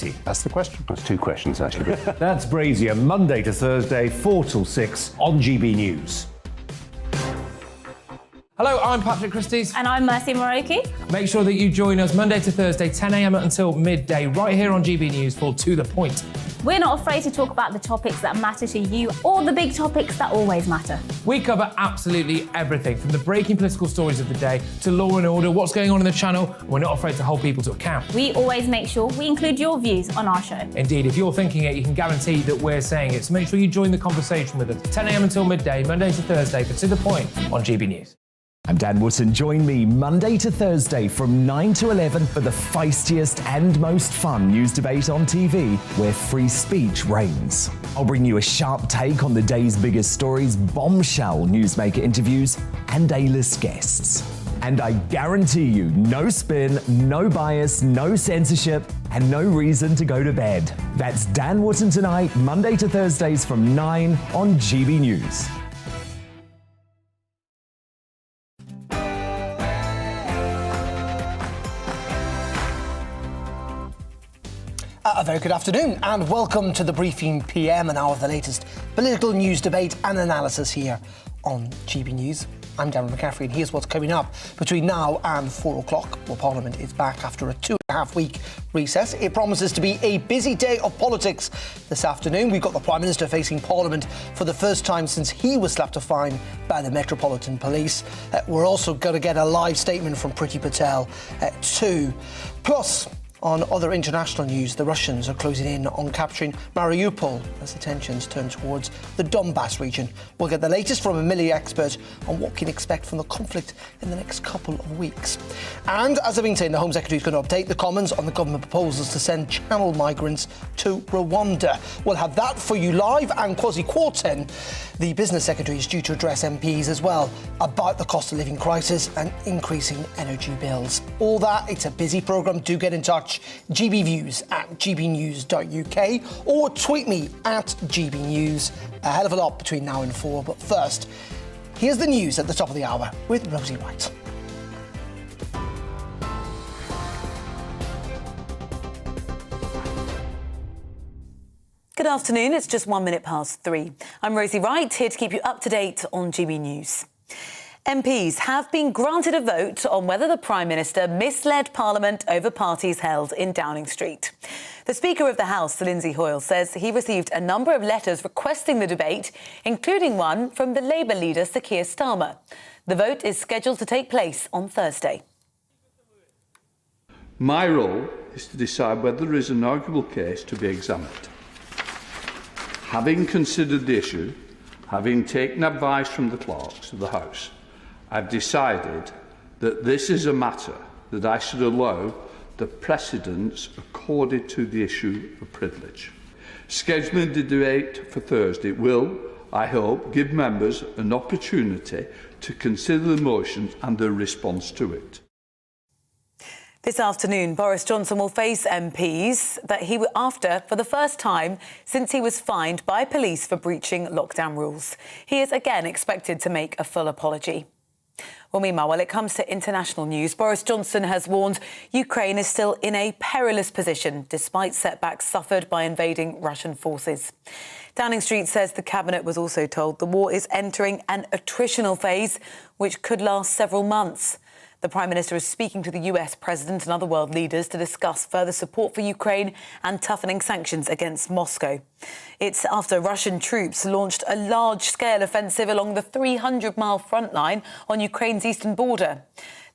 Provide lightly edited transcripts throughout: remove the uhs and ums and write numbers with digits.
empty? That's the question. That's two questions, actually. That's Brazier, Monday to Thursday, 4 till 6 on GB News. Hello, I'm Patrick Christie's. And I'm Mercy Moroki. Make sure that you join us Monday to Thursday, 10 a.m. until midday, right here on GB News for To The Point. We're not afraid to talk about the topics that matter to you or the big topics that always matter. We cover absolutely everything, from the breaking political stories of the day to law and order, what's going on in the channel. We're not afraid to hold people to account. We always make sure we include your views on our show. Indeed, if you're thinking it, you can guarantee that we're saying it. So make sure you join the conversation with us, 10 a.m. until midday, Monday to Thursday, for To The Point on GB News. I'm Dan Wootton. Join me Monday to Thursday from 9 to 11 for the feistiest and most fun news debate on TV, where free speech reigns. I'll bring you a sharp take on the day's biggest stories, bombshell newsmaker interviews, and A-list guests. And I guarantee you, no spin, no bias, no censorship, and no reason to go to bed. That's Dan Wootton tonight, Monday to Thursdays from 9 on GB News. A very good afternoon and welcome to the Briefing PM, an hour of the latest political news, debate and analysis here on GB News. I'm Darren McCaffrey and here's what's coming up between now and 4 o'clock. Well, Parliament is back after a 2.5-week recess. It promises to be a busy day of politics this afternoon. We've got the Prime Minister facing Parliament for the first time since he was slapped a fine by the Metropolitan Police. We're also going to get a live statement from Priti Patel too. Plus, on other international news, the Russians are closing in on capturing Mariupol as the tensions turn towards the Donbass region. We'll get the latest from a military expert on what we can expect from the conflict in the next couple of weeks. And as I've been saying, the Home Secretary is going to update the Commons on the government proposals to send channel migrants to Rwanda. We'll have that for you live, and Kwasi Kwarteng, the Business Secretary, is due to address MPs as well about the cost of living crisis and increasing energy bills. All that, it's a busy programme. Do get in touch. GBViews at gbnews.uk or tweet me at GBNews. A hell of a lot between now and 4, but first, here's the news at the top of the hour with Rosie White. Good afternoon, it's just 1 minute past 3. I'm Rosie Wright, here to keep you up to date on GB News. MPs have been granted a vote on whether the Prime Minister misled Parliament over parties held in Downing Street. The Speaker of the House, Lindsay Hoyle, says he received a number of letters requesting the debate, including one from the Labour leader, Sir Keir Starmer. The vote is scheduled to take place on Thursday. My role is to decide whether there is an arguable case to be examined. Having considered the issue, having taken advice from the clerks of the House, I've decided that this is a matter that I should allow the precedence accorded to the issue of privilege. Scheduling the debate for Thursday will, I hope, give members an opportunity to consider the motions and their response to it. This afternoon, Boris Johnson will face MPs that he were after for the first time since he was fined by police for breaching lockdown rules. He is again expected to make a full apology. Well, meanwhile, when it comes to international news, Boris Johnson has warned Ukraine is still in a perilous position despite setbacks suffered by invading Russian forces. Downing Street says the cabinet was also told the war is entering an attritional phase which could last several months. The Prime Minister is speaking to the US President and other world leaders to discuss further support for Ukraine and toughening sanctions against Moscow. It's after Russian troops launched a large-scale offensive along the 300-mile front line on Ukraine's eastern border.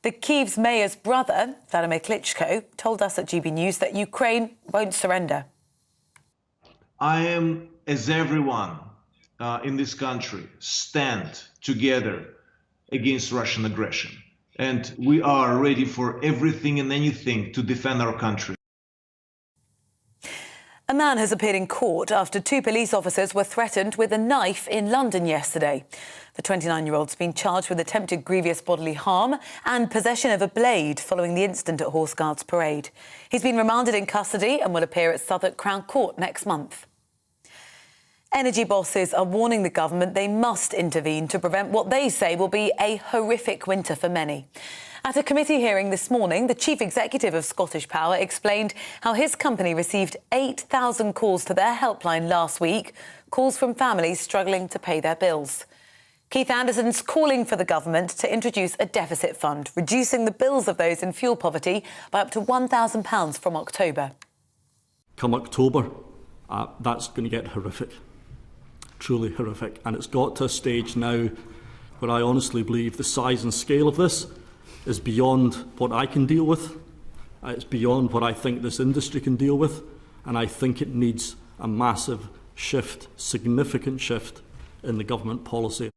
The Kyiv's mayor's brother, Vladimir Klitschko, told us at GB News that Ukraine won't surrender. I am, as everyone in this country, stand together against Russian aggression. And we are ready for everything and anything to defend our country. A man has appeared in court after 2 police officers were threatened with a knife in London yesterday. The 29-year-old's been charged with attempted grievous bodily harm and possession of a blade following the incident at Horse Guards Parade. He's been remanded in custody and will appear at Southwark Crown Court next month. Energy bosses are warning the government they must intervene to prevent what they say will be a horrific winter for many. At a committee hearing this morning, the chief executive of Scottish Power explained how his company received 8,000 calls to their helpline last week, calls from families struggling to pay their bills. Keith Anderson's calling for the government to introduce a deficit fund, reducing the bills of those in fuel poverty by up to £1,000 from October. Come October, that's going to get horrific, truly horrific. And it's got to a stage now where I honestly believe the size and scale of this is beyond what I can deal with. It's beyond what I think this industry can deal with. And I think it needs a massive shift, significant shift in the government policy.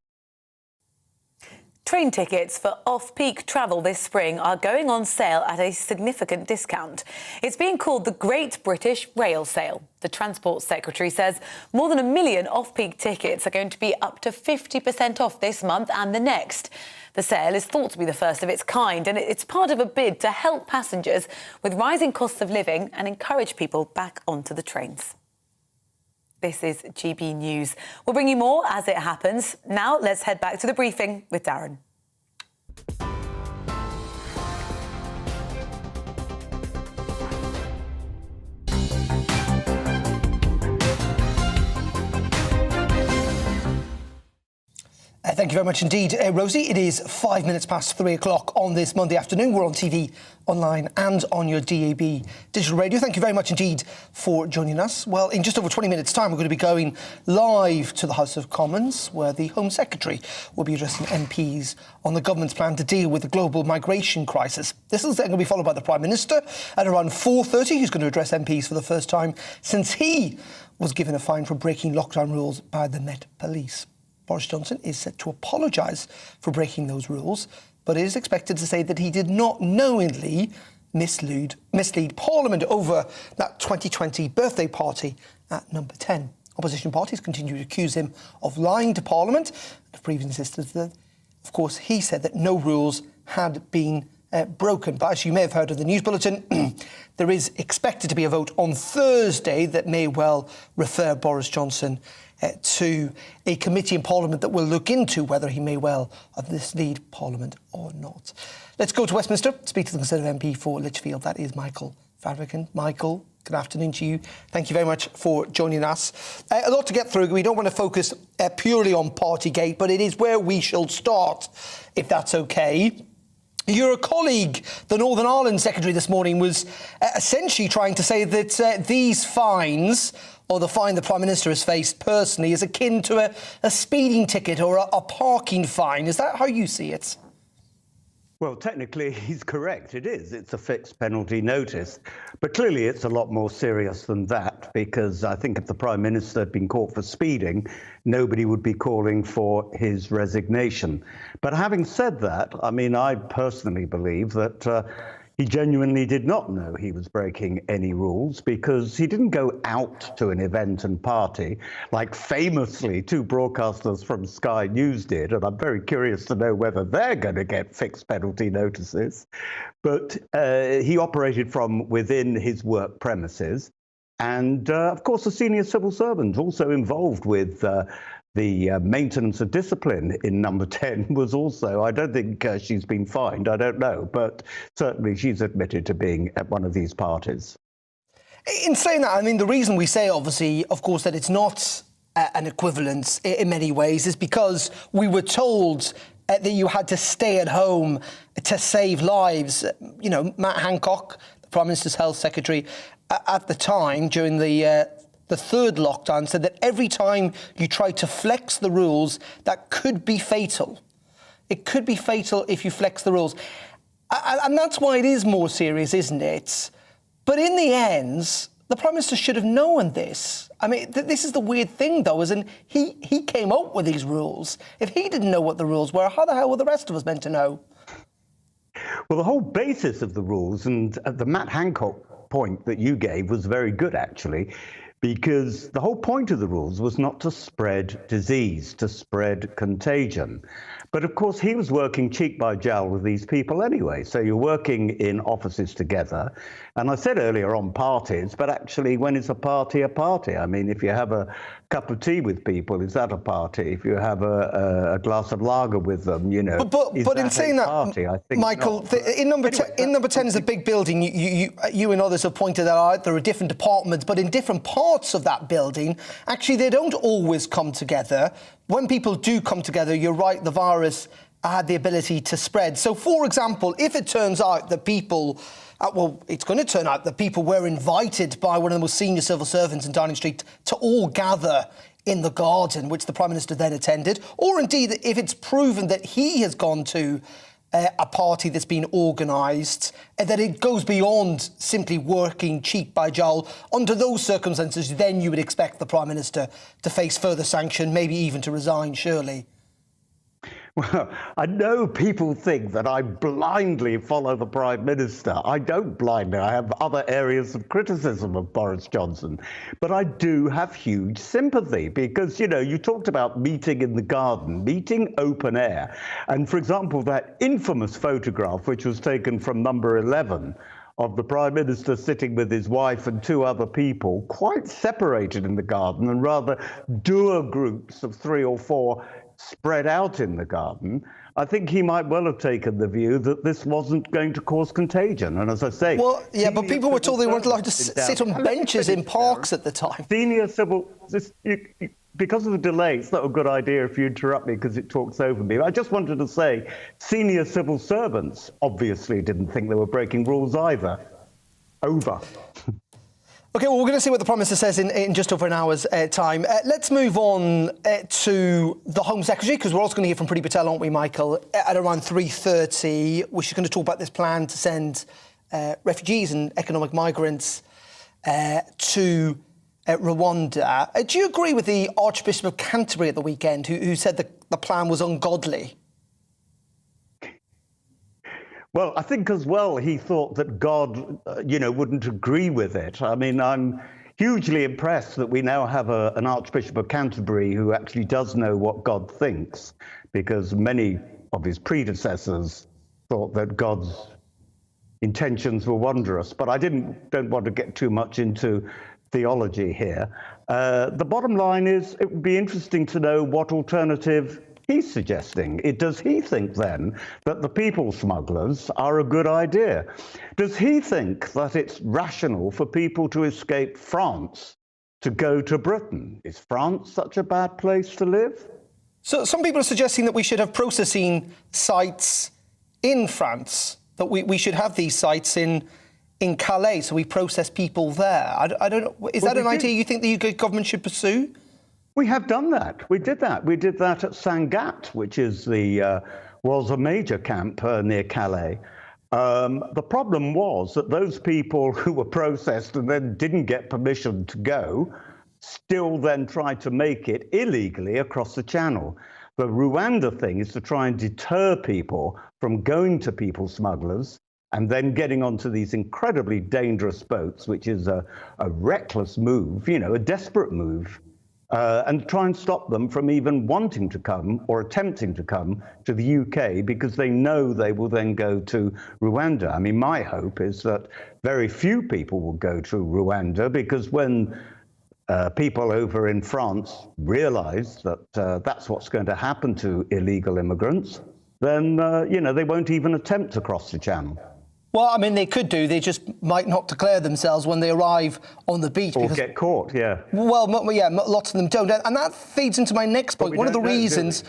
Train tickets for off-peak travel this spring are going on sale at a significant discount. It's being called the Great British Rail Sale. The Transport Secretary says more than 1 million off-peak tickets are going to be up to 50% off this month and the next. The sale is thought to be the first of its kind, and it's part of a bid to help passengers with rising costs of living and encourage people back onto the trains. This is GB News. We'll bring you more as it happens. Now let's head back to the briefing with Darren. Thank you very much indeed, Rosie. It is 5 minutes past 3 o'clock on this Monday afternoon. We're on TV, online and on your DAB digital radio. Thank you very much indeed for joining us. Well, in just over 20 minutes' time, we're going to be going live to the House of Commons, where the Home Secretary will be addressing MPs on the government's plan to deal with the global migration crisis. This is then going to be followed by the Prime Minister at around 4:30. He's going to address MPs for the first time since he was given a fine for breaking lockdown rules by the Met Police. Boris Johnson is set to apologise for breaking those rules, but is expected to say that he did not knowingly mislead Parliament over that 2020 birthday party at Number 10. Opposition parties continue to accuse him of lying to Parliament. The Freeview insisted that, of course, he said that no rules had been broken. But as you may have heard of the news bulletin, there is expected to be a vote on Thursday that may well refer Boris Johnson to a committee in Parliament that will look into whether he may well have misled Parliament or not. Let's go to Westminster, speak to the Conservative MP for Lichfield. That is Michael Fadrigan. Michael, good afternoon to you. Thank you very much for joining us. A lot to get through. We don't want to focus purely on Partygate, but it is where we shall start, if that's OK. Your colleague, the Northern Ireland Secretary this morning, was essentially trying to say that these fines, or the fine the Prime Minister has faced personally, is akin to a speeding ticket or a parking fine. Is that how you see it? Well, technically, he's correct. It is. It's a fixed penalty notice. But clearly, it's a lot more serious than that, because I think if the Prime Minister had been caught for speeding, nobody would be calling for his resignation. But having said that, I mean, I personally believe that he genuinely did not know he was breaking any rules, because he didn't go out to an event and party like famously two broadcasters from Sky News did. And I'm very curious to know whether they're going to get fixed penalty notices. But he operated from within his work premises. And of course, the senior civil servant also involved with the maintenance of discipline in Number 10 was also, I don't think she's been fined, I don't know, but certainly she's admitted to being at one of these parties. In saying that, I mean, the reason we say, obviously, of course, that it's not an equivalence in many ways is because we were told that you had to stay at home to save lives. You know, Matt Hancock, the Prime Minister's Health Secretary, at the time, during the third lockdown, said that every time you try to flex the rules, that could be fatal. It could be fatal if you flex the rules. And that's why it is more serious, isn't it? But in the end, the Prime Minister should have known this. I mean, this is the weird thing, though, is he came up with these rules. If he didn't know what the rules were, how the hell were the rest of us meant to know? Well, the whole basis of the rules, and the Matt Hancock point that you gave was very good, actually, because the whole point of the rules was not to spread disease, to spread contagion. But of course, he was working cheek by jowl with these people anyway. So you're working in offices together, And I said earlier on parties, but actually, when is a party a party? I mean, if you have a cup of tea with people, is that a party? If you have a glass of lager with them, you know, but in saying that, party? I think Michael, in number 10 is a big building. You and others have pointed that out. There are different departments, but in different parts of that building, actually, they don't always come together. When people do come together, you're right, the virus had the ability to spread. So, for example, if it turns out that people... well, it's going to turn out that people were invited by one of the most senior civil servants in Downing Street to all gather in the garden, which the Prime Minister then attended, or indeed if it's proven that he has gone to a party that's been organised, that it goes beyond simply working cheek by jowl. Under those circumstances, then you would expect the Prime Minister to face further sanction, maybe even to resign, surely. Well, I know people think that I blindly follow the Prime Minister. I don't blindly. I have other areas of criticism of Boris Johnson. But I do have huge sympathy because, you know, you talked about meeting in the garden, meeting open air. And, for example, that infamous photograph, which was taken from number 11, of the Prime Minister sitting with his wife and two other people, quite separated in the garden, and rather dour groups of 3 or 4 spread out in the garden, I think he might well have taken the view that this wasn't going to cause contagion. And as I say... Well, yeah, but people were told they weren't allowed to sit on benches in parks at the time. Senior civil... Because of the delay, it's not a good idea if you interrupt me because it talks over me. I just wanted to say senior civil servants obviously didn't think they were breaking rules either. Over. OK, well, we're going to see what the Prime Minister says in just over an hour's time. Let's move on to the Home Secretary, because we're also going to hear from Priti Patel, aren't we, Michael, at around 3:30, where she's going to talk about this plan to send refugees and economic migrants to Rwanda. Do you agree with the Archbishop of Canterbury at the weekend, who said that the plan was ungodly? Well, I think as well he thought that God, wouldn't agree with it. I mean, I'm hugely impressed that we now have an Archbishop of Canterbury who actually does know what God thinks, because many of his predecessors thought that God's intentions were wondrous. But I don't want to get too much into theology here. The bottom line is it would be interesting to know what alternative he's suggesting. Does he think then that the people smugglers are a good idea? Does he think that it's rational for people to escape France to go to Britain? Is France such a bad place to live? So some people are suggesting that we should have processing sites in France, that we should have these sites in Calais, so we process people there. I don't know. Is that an idea you think the UK government should pursue? We have done that. We did that. We did that at Sangatte, which is was a major camp near Calais. The problem was that those people who were processed and then didn't get permission to go still then tried to make it illegally across the channel. The Rwanda thing is to try and deter people from going to people smugglers and then getting onto these incredibly dangerous boats, which is a reckless move, a desperate move. And try and stop them from even wanting to come or attempting to come to the UK, because they know they will then go to Rwanda. I mean, my hope is that very few people will go to Rwanda, because when people over in France realise that that's what's going to happen to illegal immigrants, then, they won't even attempt to cross the channel. Well, I mean, they could do. They just might not declare themselves when they arrive on the beach. Or get caught, yeah. Well, yeah, lots of them don't. And that feeds into my next point. One of the reasons,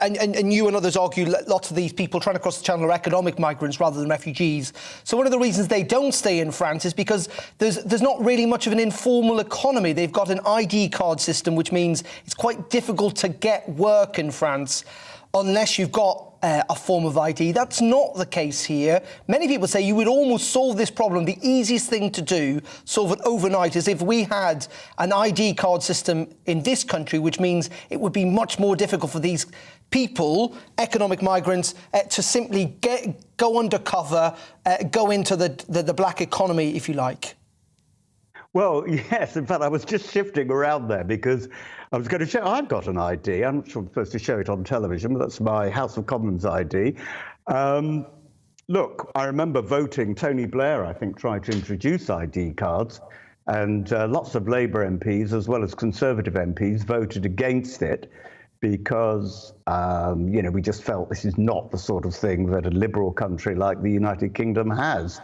and you and others argue lots of these people trying to cross the channel are economic migrants rather than refugees. So one of the reasons they don't stay in France is because there's not really much of an informal economy. They've got an ID card system, which means it's quite difficult to get work in France unless you've got a form of ID. That's not the case here. Many people say you would almost solve this problem. The easiest thing to do, solve it overnight, is if we had an ID card system in this country, which means it would be much more difficult for these people, economic migrants, to simply go undercover, go into the black economy, if you like. Well, yes. In fact, I was just shifting around there because I was going to show I've got an ID. I'm not sure I'm supposed to show it on television, but that's my House of Commons ID. Look, I remember voting. Tony Blair, I think, tried to introduce ID cards, and lots of Labour MPs, as well as Conservative MPs, voted against it because, we just felt this is not the sort of thing that a liberal country like the United Kingdom has.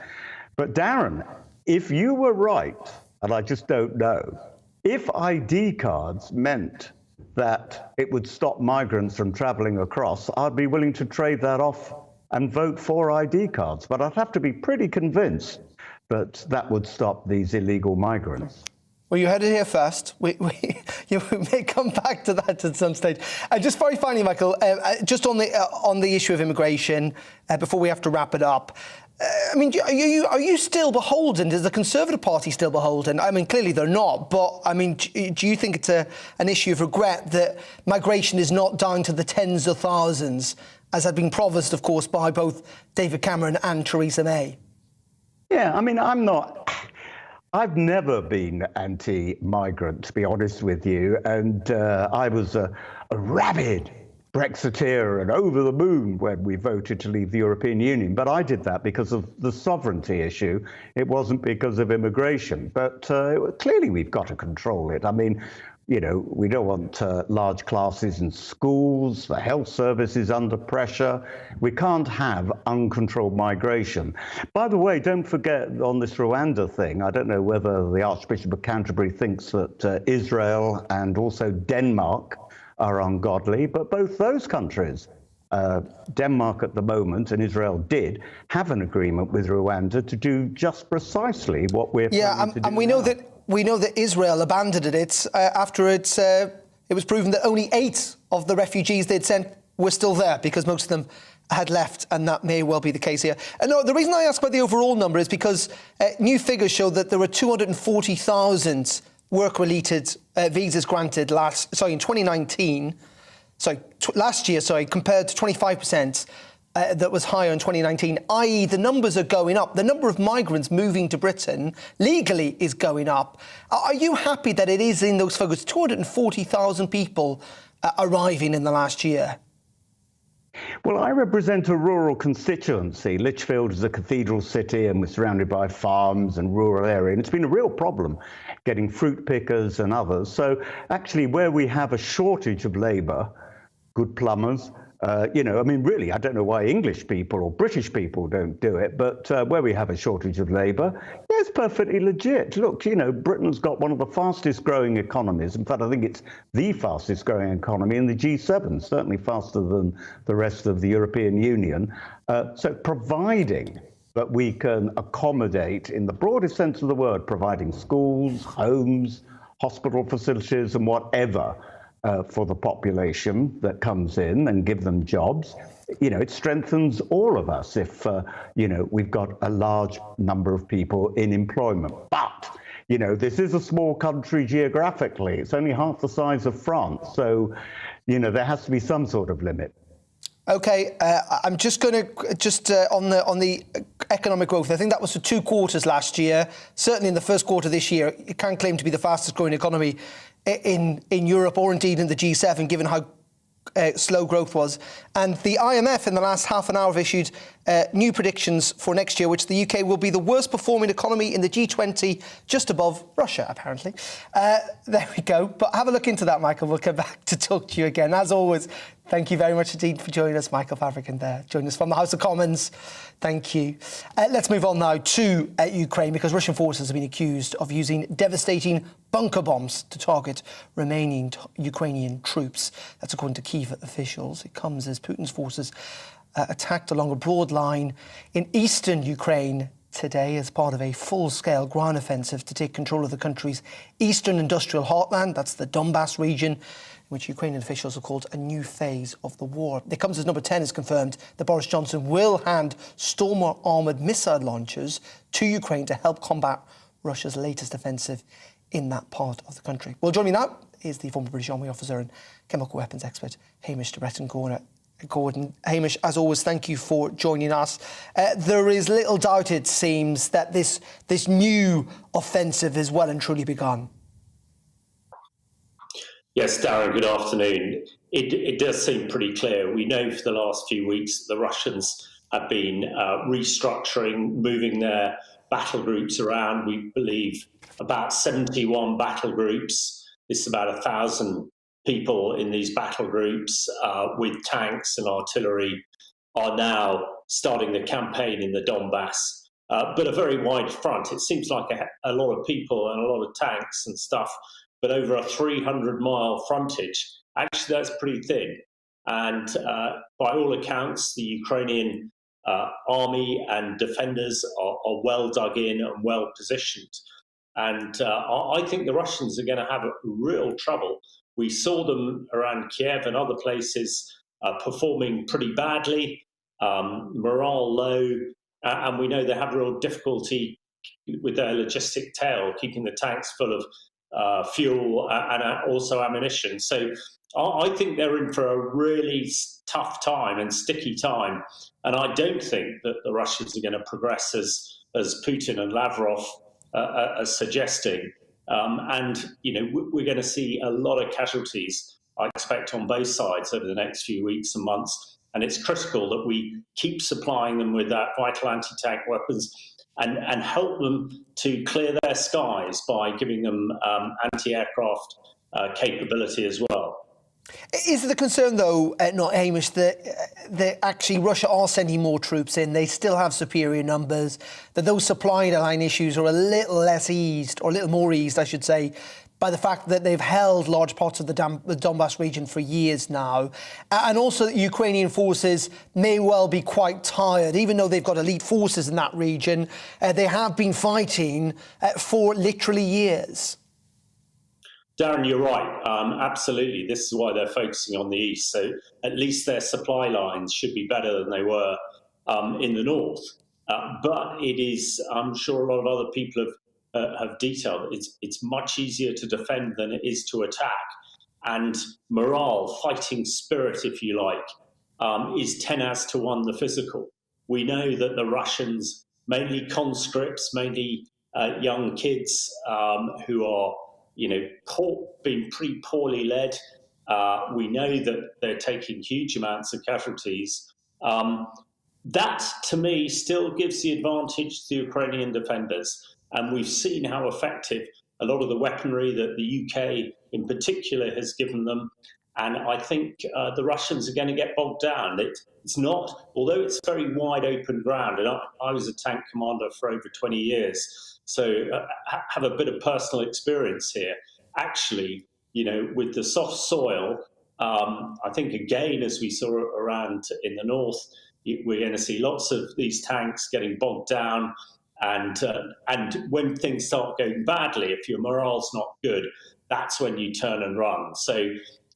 But Darren, if you were right, and I just don't know, if ID cards meant that it would stop migrants from travelling across, I'd be willing to trade that off and vote for ID cards. But I'd have to be pretty convinced that that would stop these illegal migrants. Well, you heard it here first. We may come back to that at some stage. Just very finally, Michael, just on the issue of immigration, before we have to wrap it up. I mean, are you still beholden? Is the Conservative Party still beholden? I mean, clearly they're not. But I mean, do you think it's an issue of regret that migration is not down to the tens of thousands, as had been promised, of course, by both David Cameron and Theresa May? Yeah, I mean, I've never been anti-migrant, to be honest with you. And I was a rabid Brexiteer and over the moon when we voted to leave the European Union. But I did that because of the sovereignty issue. It wasn't because of immigration. But clearly we've got to control it. I mean, we don't want large classes in schools. The health service is under pressure. We can't have uncontrolled migration. By the way, don't forget on this Rwanda thing, I don't know whether the Archbishop of Canterbury thinks that Israel and also Denmark are ungodly, but both those countries, Denmark at the moment and Israel did, have an agreement with Rwanda to do just precisely what we're planning to do. And we know that Israel abandoned it after it was proven that only 8 of the refugees they'd sent were still there, because most of them had left, and that may well be the case here. No, the reason I ask about the overall number is because new figures show that there were 240,000 work-related visas granted last year, compared to 25% that was higher in 2019, i.e. the numbers are going up. The number of migrants moving to Britain legally is going up. Are you happy that it is in those figures, 240,000 people arriving in the last year? Well, I represent a rural constituency. Lichfield is a cathedral city and we're surrounded by farms and rural area. And it's been a real problem getting fruit pickers and others. So actually where we have a shortage of labour, good plumbers, really, I don't know why English people or British people don't do it, but where we have a shortage of labour, yeah, it's perfectly legit. Look, Britain's got one of the fastest growing economies. In fact, I think it's the fastest growing economy in the G7, certainly faster than the rest of the European Union. So providing that we can accommodate, in the broadest sense of the word, providing schools, homes, hospital facilities and whatever, for the population that comes in and give them jobs, it strengthens all of us if, we've got a large number of people in employment. But, this is a small country geographically. It's only half the size of France. So, there has to be some sort of limit. OK, I'm just going to, on the economic growth, I think that was for 2 quarters last year. Certainly in the first quarter this year, it can claim to be the fastest growing economy in Europe, or indeed in the G7, given how slow growth was. And the IMF in the last half an hour have issued new predictions for next year, which the UK will be the worst performing economy in the G20, just above Russia, apparently. There we go. But have a look into that, Michael. We'll come back to talk to you again. As always, thank you very much indeed for joining us, Michael Fabricant there, joining us from the House of Commons. Thank you. Let's move on now to Ukraine, because Russian forces have been accused of using devastating bunker bombs to target remaining Ukrainian troops. That's according to Kyiv officials. It comes as Putin's forces attacked along a broad line in eastern Ukraine today as part of a full-scale ground offensive to take control of the country's eastern industrial heartland. That's the Donbass region, which Ukrainian officials have called a new phase of the war. It comes as number 10 has confirmed that Boris Johnson will hand Stormer armoured missile launchers to Ukraine to help combat Russia's latest offensive in that part of the country. Well, joining me now is the former British Army officer and chemical weapons expert, Hamish de Bretton-Gordon. Hamish, as always, thank you for joining us. There is little doubt, it seems, that this new offensive is well and truly begun. Yes, Darren, good afternoon. It does seem pretty clear. We know for the last few weeks that the Russians have been restructuring, moving their battle groups around. We believe about 71 battle groups. This is about 1,000 people in these battle groups with tanks and artillery are now starting the campaign in the Donbass. But a very wide front. It seems like a lot of people and a lot of tanks and stuff, but over a 300-mile frontage. Actually, that's pretty thin. And by all accounts, the Ukrainian army and defenders are well dug in and well positioned. And I think the Russians are going to have real trouble. We saw them around Kiev and other places performing pretty badly, morale low, and we know they have real difficulty with their logistic tail, keeping the tanks full of fuel and also ammunition. So I think they're in for a really tough time and sticky time. And I don't think that the Russians are going to progress as Putin and Lavrov are suggesting. And, we're going to see a lot of casualties, I expect, on both sides over the next few weeks and months. And it's critical that we keep supplying them with that vital anti-tank weapons and help them to clear their skies by giving them anti-aircraft capability as well. Is the concern, though, not Hamish, that actually Russia are sending more troops in, they still have superior numbers, that those supply line issues are a little less eased, or a little more eased, I should say, by the fact that they've held large parts of the Donbass region for years now, and also that Ukrainian forces may well be quite tired, even though they've got elite forces in that region, they have been fighting for literally years. Darren, you're right. Absolutely. This is why they're focusing on the east. So at least their supply lines should be better than they were in the north. But it is, I'm sure a lot of other people have detailed, it's much easier to defend than it is to attack. And morale, fighting spirit, if you like, is 10 as to 1 the physical. We know that the Russians, mainly conscripts, mainly young kids who are being pretty poorly led. We know that they're taking huge amounts of casualties. That, to me, still gives the advantage to the Ukrainian defenders. And we've seen how effective a lot of the weaponry that the UK in particular has given them. And I think the Russians are going to get bogged down. It's not, although it's very wide open ground, and I was a tank commander for over 20 years, so have a bit of personal experience here. Actually, with the soft soil, I think again, as we saw around in the north, we're going to see lots of these tanks getting bogged down. And when things start going badly, if your morale's not good, that's when you turn and run. So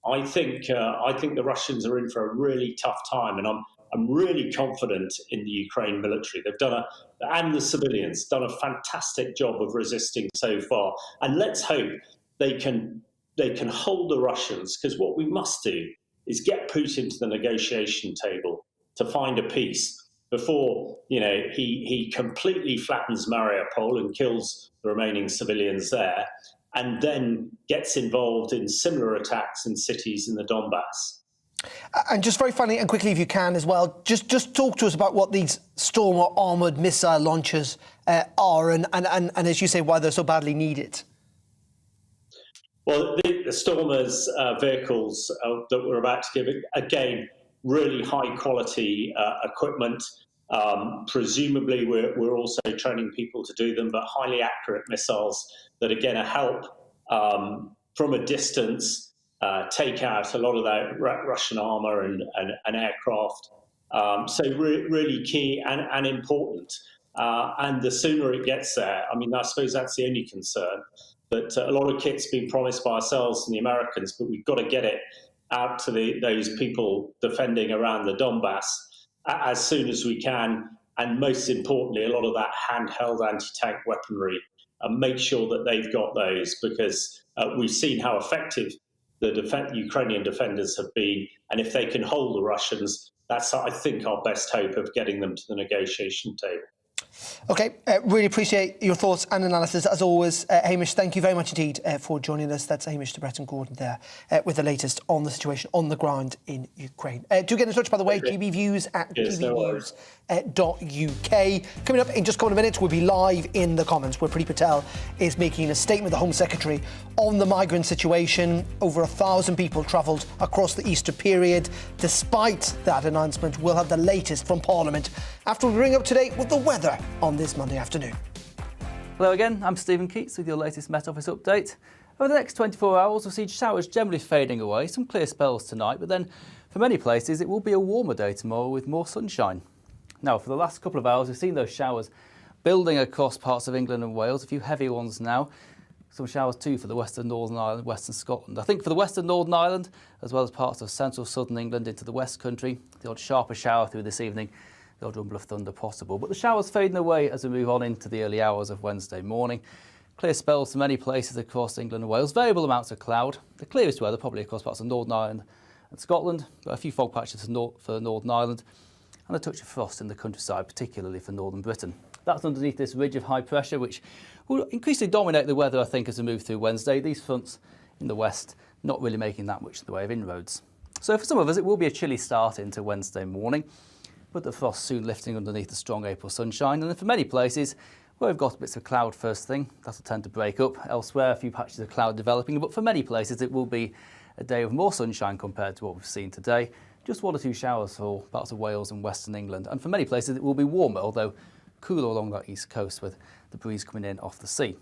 I think the Russians are in for a really tough time, and I'm really confident in the Ukraine military. They've done and the civilians done a fantastic job of resisting so far. And let's hope they can hold the Russians, because what we must do is get Putin to the negotiation table to find a peace before he completely flattens Mariupol and kills the remaining civilians there, and then gets involved in similar attacks in cities in the Donbass. And just very finally and quickly, if you can as well, just talk to us about what these Storm or armoured missile launchers are, and as you say, why they're so badly needed. Well, the Stormers vehicles that we're about to give, again, really high quality equipment. Presumably, we're also training people to do them, but highly accurate missiles that are going to help from a distance take out a lot of that Russian armour and aircraft. So really key and important. And the sooner it gets there, I suppose that's the only concern. But a lot of kit's been promised by ourselves and the Americans, but we've got to get it out to those people defending around the Donbass as soon as we can. And most importantly, a lot of that handheld anti-tank weaponry, and make sure that they've got those, because we've seen how effective the Ukrainian defenders have been. And if they can hold the Russians, that's, I think, our best hope of getting them to the negotiation table. OK, really appreciate your thoughts and analysis. As always, Hamish, thank you very much indeed for joining us. That's Hamish de Bretton-Gordon there with the latest on the situation on the ground in Ukraine. Do get in touch, by the way, GBViews at gbnews.uk. Coming up in just a couple of minutes, we'll be live in the Commons, where Priti Patel is making a statement, the Home Secretary, on the migrant situation. Over 1,000 people travelled across the Easter period. Despite that announcement, we'll have the latest from Parliament after we bring up to date with the weather on this Monday afternoon. Hello again, I'm Stephen Keats with your latest Met Office update. Over the next 24 hours, we'll see showers generally fading away, some clear spells tonight, but then for many places it will be a warmer day tomorrow with more sunshine. Now, for the last couple of hours, we've seen those showers building across parts of England and Wales, a few heavy ones now. Some showers too for the Western Northern Ireland, Western Scotland. I think for the Western Northern Ireland, as well as parts of central Southern England into the West Country, the odd sharper shower through this evening, the odd rumble of thunder possible. But the showers fading away as we move on into the early hours of Wednesday morning. Clear spells to many places across England and Wales. Variable amounts of cloud. The clearest weather probably across parts of Northern Ireland and Scotland. Got a few fog patches for Northern Ireland. And a touch of frost in the countryside, particularly for Northern Britain. That's underneath this ridge of high pressure, which will increasingly dominate the weather, I think, as we move through Wednesday. These fronts in the west not really making that much in the way of inroads. So for some of us, it will be a chilly start into Wednesday morning, but the frost soon lifting underneath the strong April sunshine. And then for many places, where we've got bits of cloud first thing, that'll tend to break up. Elsewhere, a few patches of cloud developing, but for many places, it will be a day of more sunshine compared to what we've seen today. Just 1 or 2 showers for parts of Wales and Western England. And for many places, it will be warmer, although cooler along that east coast with the breeze coming in off the sea.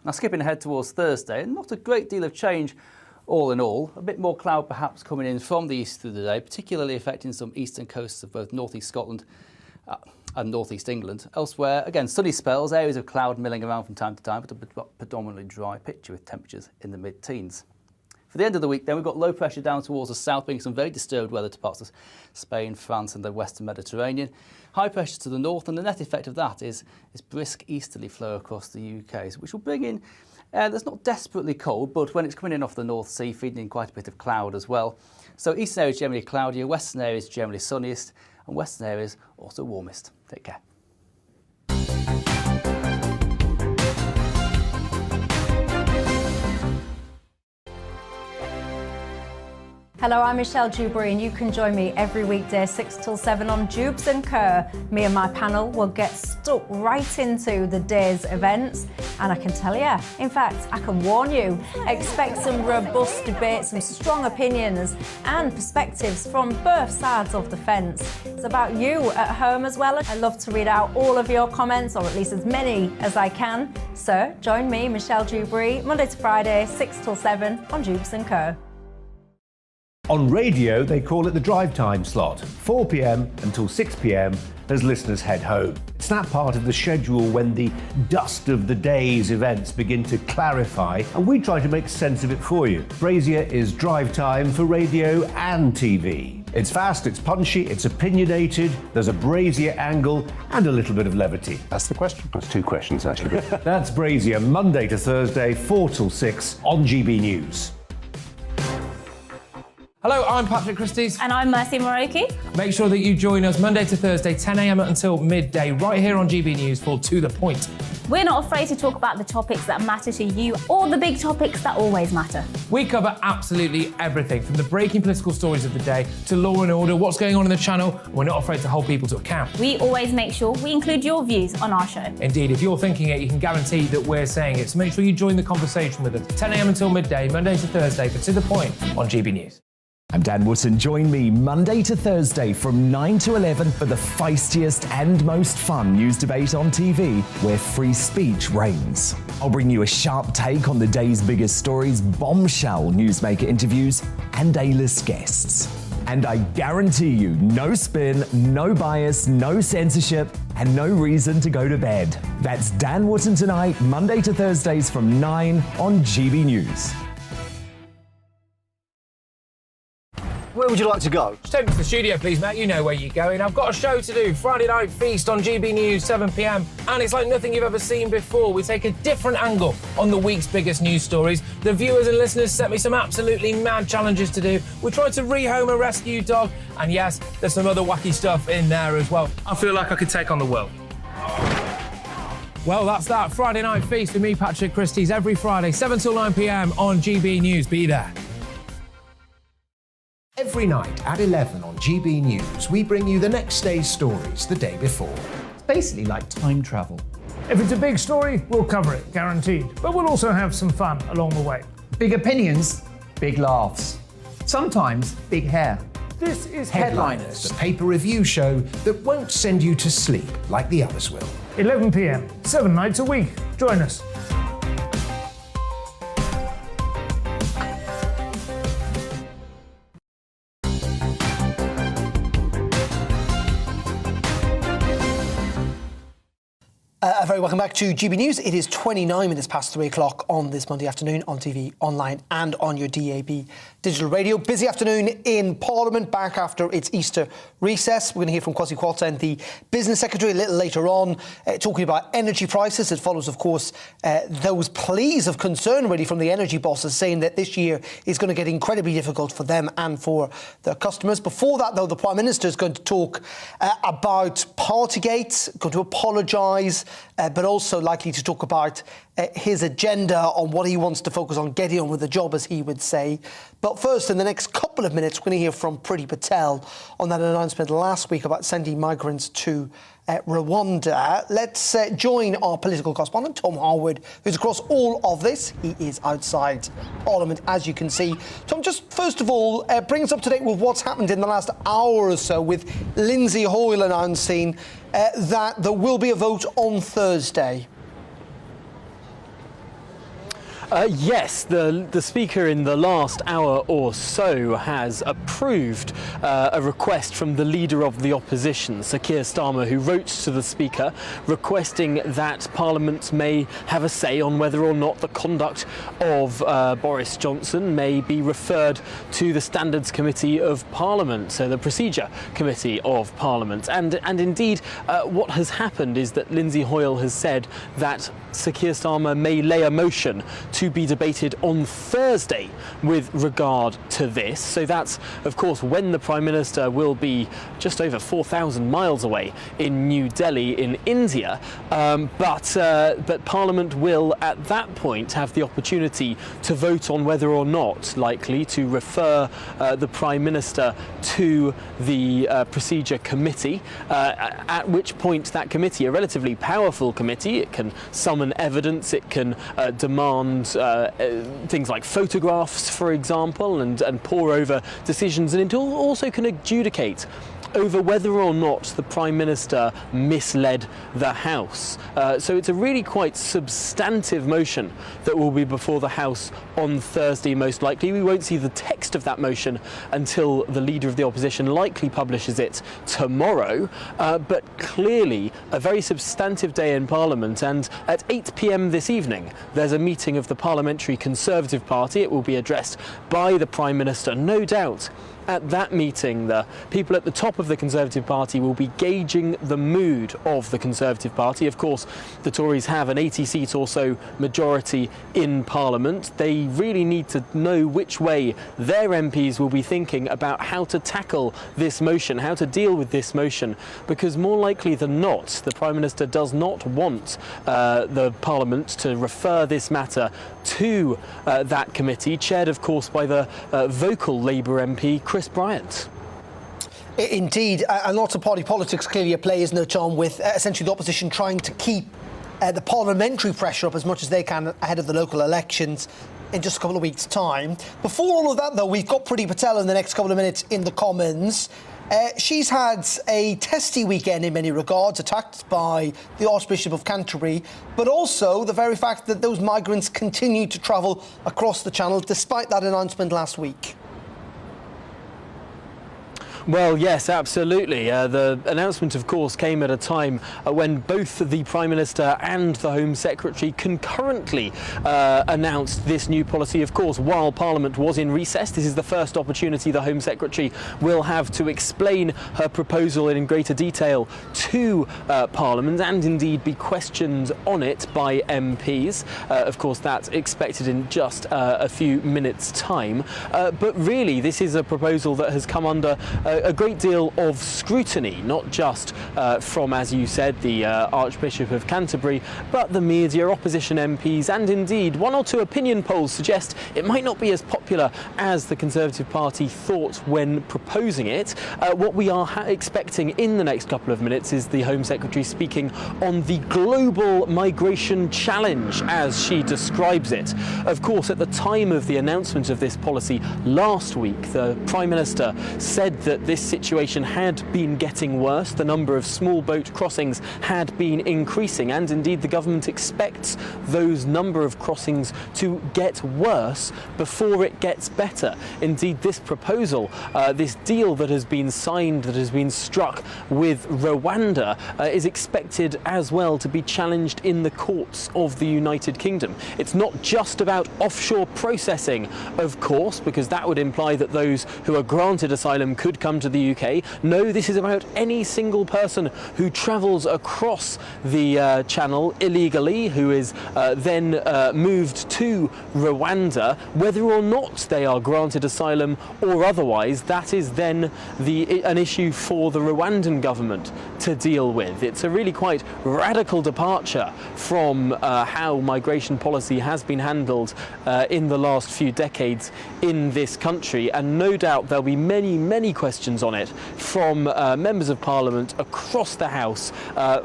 Now, skipping ahead towards Thursday, and not a great deal of change all in all. A bit more cloud perhaps coming in from the east through the day, particularly affecting some eastern coasts of both northeast Scotland and northeast England. Elsewhere, again, sunny spells, areas of cloud milling around from time to time, but a predominantly dry picture with temperatures in the mid-teens. For the end of the week, then, we've got low pressure down towards the south, bringing some very disturbed weather to parts of Spain, France and the western Mediterranean. High pressure to the north, and the net effect of that is brisk easterly flow across the UK, which will bring in air that's not desperately cold, but when it's coming in off the North Sea, feeding in quite a bit of cloud as well. So eastern areas generally cloudier, western areas generally sunniest, and western areas also warmest. Take care. Hello, I'm Michelle Dewberry, and you can join me every weekday 6 till 7 on Jubes and Kerr. Me and my panel will get stuck right into the day's events, and I can tell you, in fact, I can warn you, expect some robust debate, some strong opinions and perspectives from both sides of the fence. It's about you at home as well. I love to read out all of your comments, or at least as many as I can. So join me, Michelle Dewberry, Monday to Friday, 6 till 7 on Jubes and Kerr. On radio, they call it the drive time slot, 4 p.m. until 6 p.m. as listeners head home. It's that part of the schedule when the dust of the day's events begin to clarify, and we try to make sense of it for you. Brazier is drive time for radio and TV. It's fast, it's punchy, it's opinionated, there's a Brazier angle and a little bit of levity. That's the question. That's 2 questions, actually. That's Brazier, Monday to Thursday, 4 till 6 on GB News. Hello, I'm Patrick Christie's. And I'm Mercy Moroki. Make sure that you join us Monday to Thursday, 10 a.m. until midday, right here on GB News for To The Point. We're not afraid to talk about the topics that matter to you, or the big topics that always matter. We cover absolutely everything, from the breaking political stories of the day to law and order, what's going on in the channel. We're not afraid to hold people to account. We always make sure we include your views on our show. Indeed, if you're thinking it, you can guarantee that we're saying it. So make sure you join the conversation with us, 10 a.m. until midday, Monday to Thursday, for To The Point on GB News. I'm Dan Wootton. Join me Monday to Thursday from 9 to 11 for the feistiest and most fun news debate on TV, where free speech reigns. I'll bring you a sharp take on the day's biggest stories, bombshell newsmaker interviews, and A-list guests. And I guarantee you, no spin, no bias, no censorship, and no reason to go to bed. That's Dan Wootton tonight, Monday to Thursdays from 9 on GB News. Where would you like to go? Just take me to the studio, please, Matt. You know where you're going. I've got a show to do. Friday Night Feast on GB News, 7 p.m. And it's like nothing you've ever seen before. We take a different angle on the week's biggest news stories. The viewers and listeners set me some absolutely mad challenges to do. We tried to rehome a rescue dog. And yes, there's some other wacky stuff in there as well. I feel like I could take on the world. Well, that's that. Friday Night Feast with me, Patrick Christie's, every Friday, 7 till 9 p.m. on GB News. Be there. Every night at 11 on GB News, we bring you the next day's stories the day before. It's basically like time travel. If it's a big story, we'll cover it, guaranteed. But we'll also have some fun along the way. Big opinions, big laughs. Sometimes big hair. This is Headliners, the paper review show that won't send you to sleep like the others will. 11 p.m, 7 nights a week. Join us. Very welcome back to GB News. It is 29 minutes past 3 o'clock on this Monday afternoon on TV, online and on your DAB digital radio. Busy afternoon in Parliament, back after its Easter recess. We're going to hear from Kwasi Kwarteng, the Business Secretary, a little later on, talking about energy prices. It follows, of course, those pleas of concern, really, from the energy bosses, saying that this year is going to get incredibly difficult for them and for their customers. Before that, though, the Prime Minister is going to talk about Partygate, going to apologise, but also likely to talk about his agenda on what he wants to focus on getting on with the job, as he would say. But first, in the next couple of minutes, we're going to hear from Priti Patel on that announcement last week about sending migrants to Rwanda. Let's join our political correspondent, Tom Harwood, who's across all of this. He is outside Parliament, as you can see. Tom, just first of all, bring us up to date with what's happened in the last hour or so, with Lindsay Hoyle announcing that there will be a vote on Thursday. Yes, the Speaker in the last hour or so has approved a request from the Leader of the Opposition, Sir Keir Starmer, who wrote to the Speaker requesting that Parliament may have a say on whether or not the conduct of Boris Johnson may be referred to the Standards Committee of Parliament, so the Procedure Committee of Parliament. And indeed, what has happened is that Lindsay Hoyle has said that Sir Keir Starmer may lay a motion to be debated on Thursday with regard to this. So that's, of course, when the Prime Minister will be just over 4,000 miles away in New Delhi in India. But Parliament will, at that point, have the opportunity to vote on whether or not likely to refer the Prime Minister to the Procedure Committee, at which point that committee, a relatively powerful committee, it can summon evidence, it can demand things like photographs, for example, and pore over decisions, and it also can adjudicate over whether or not the Prime Minister misled the House. So it's a really quite substantive motion that will be before the House on Thursday, most likely. We won't see the text of that motion until the Leader of the Opposition likely publishes it tomorrow. But clearly a very substantive day in Parliament, and at 8 p.m. this evening there's a meeting of the Parliamentary Conservative Party. It will be addressed by the Prime Minister, no doubt. At that meeting, the people at the top of the Conservative Party will be gauging the mood of the Conservative Party. Of course, the Tories have an 80-seat or so majority in Parliament. They really need to know which way their MPs will be thinking about how to tackle this motion, how to deal with this motion, because more likely than not, the Prime Minister does not want the Parliament to refer this matter to that committee, chaired, of course, by the vocal Labour MP, Chris Bryant. Indeed, and lots of party politics clearly at play, isn't it, Tom, with essentially the opposition trying to keep the parliamentary pressure up as much as they can ahead of the local elections in just a couple of weeks' time. Before all of that, though, we've got Priti Patel in the next couple of minutes in the Commons. She's had a testy weekend in many regards, attacked by the Archbishop of Canterbury, but also the very fact that those migrants continue to travel across the Channel despite that announcement last week. Well, yes, absolutely. The announcement, of course, came at a time when both the Prime Minister and the Home Secretary concurrently announced this new policy. Of course, while Parliament was in recess, this is the first opportunity the Home Secretary will have to explain her proposal in greater detail to Parliament, and indeed be questioned on it by MPs. Of course, that's expected in just a few minutes' time. But really, this is a proposal that has come under a great deal of scrutiny, not just from, as you said, the Archbishop of Canterbury, but the media, opposition MPs, and indeed one or two opinion polls suggest it might not be as popular as the Conservative Party thought when proposing it. What we are expecting in the next couple of minutes is the Home Secretary speaking on the global migration challenge, as she describes it. Of course, at the time of the announcement of this policy last week, the Prime Minister said that this situation had been getting worse. The number of small boat crossings had been increasing, and indeed the government expects those number of crossings to get worse before it gets better. Indeed, this proposal, this deal that has been signed, that has been struck with Rwanda, is expected as well to be challenged in the courts of the United Kingdom. It's not just about offshore processing, of course, because that would imply that those who are granted asylum could come to the UK. No, this is about any single person who travels across the channel illegally, who is then moved to Rwanda, whether or not they are granted asylum or otherwise. That is then an issue for the Rwandan government to deal with. It's a really quite radical departure from how migration policy has been handled in the last few decades in this country, and no doubt there'll be many questions on it from members of Parliament across the House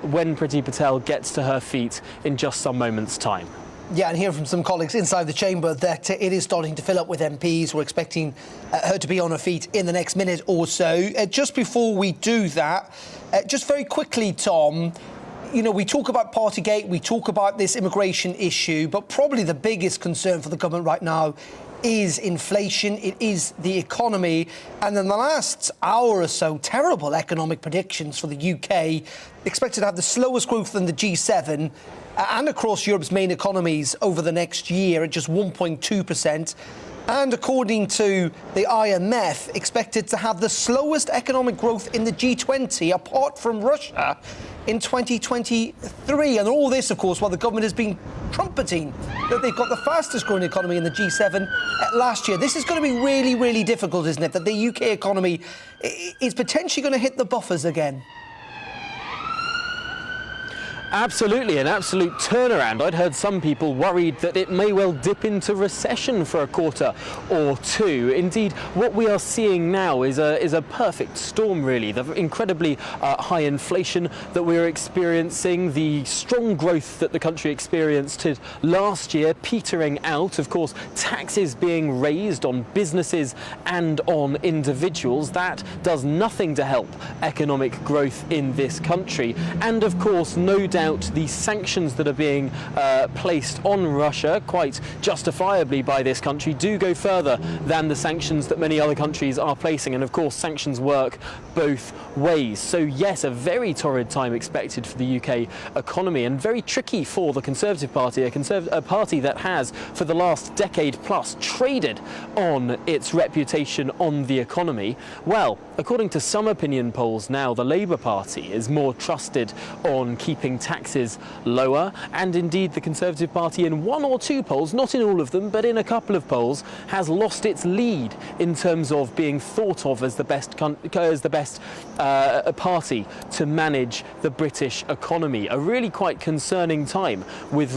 when Priti Patel gets to her feet in just some moments' time. Yeah, and hearing from some colleagues inside the chamber that it is starting to fill up with MPs. We're expecting her to be on her feet in the next minute or so. Just before we do that, just very quickly, Tom, you know, we talk about Partygate, we talk about this immigration issue, but probably the biggest concern for the government right now is inflation, it is the economy. And in the last hour or so, terrible economic predictions for the UK, expected to have the slowest growth in the G7 and across Europe's main economies over the next year at just 1.2%. And according to the IMF, expected to have the slowest economic growth in the G20, apart from Russia, in 2023. And all this, of course, while the government has been trumpeting that they've got the fastest growing economy in the G7 last year. This is going to be really difficult, isn't it? That the UK economy is potentially going to hit the buffers again. Absolutely, an absolute turnaround. I'd heard some people worried that it may well dip into recession for a quarter or two. Indeed, what we are seeing now is a perfect storm, really. The incredibly high inflation that we're experiencing, the strong growth that the country experienced last year petering out, of course, taxes being raised on businesses and on individuals. That does nothing to help economic growth in this country. And of course, no doubt the sanctions that are being placed on Russia, quite justifiably by this country, do go further than the sanctions that many other countries are placing. And of course, sanctions work both ways. So yes, a very torrid time expected for the UK economy, and very tricky for the Conservative Party, a party that has, for the last decade plus, traded on its reputation on the economy. Well, according to some opinion polls now, the Labour Party is more trusted on keeping taxes lower, and indeed the Conservative Party in one or two polls, not in all of them, but in a couple of polls, has lost its lead in terms of being thought of as the best party to manage the British economy. A really quite concerning time with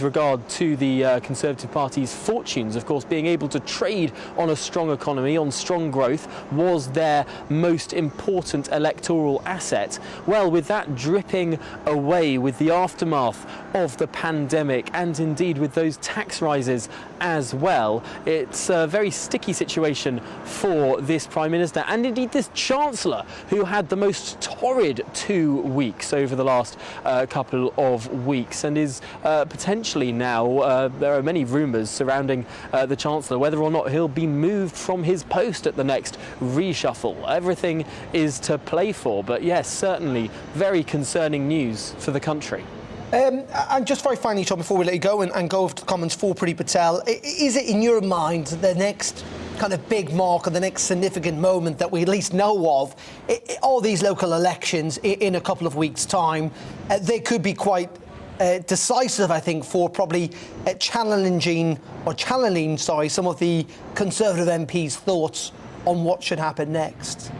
regard to the Conservative Party's fortunes. Of course, being able to trade on a strong economy, on strong growth, was their most important electoral asset. Well, with that dripping away with the aftermath of the pandemic, and indeed with those tax rises as well, it's a very sticky situation for this Prime Minister and indeed this Chancellor, who had the most torrid 2 weeks over the last couple of weeks, and is potentially now, there are many rumours surrounding the Chancellor, whether or not he'll be moved from his post at the next reshuffle. Everything is to play for, but yes, certainly very concerning news for the country. And just very finally, Tom, before we let you go and go over to the comments for Priti Patel, is it in your mind the next kind of big mark or the next significant moment that we at least know of, all these local elections in a couple of weeks' time? They could be quite decisive, I think, for probably channeling some of the Conservative MPs' thoughts on what should happen next.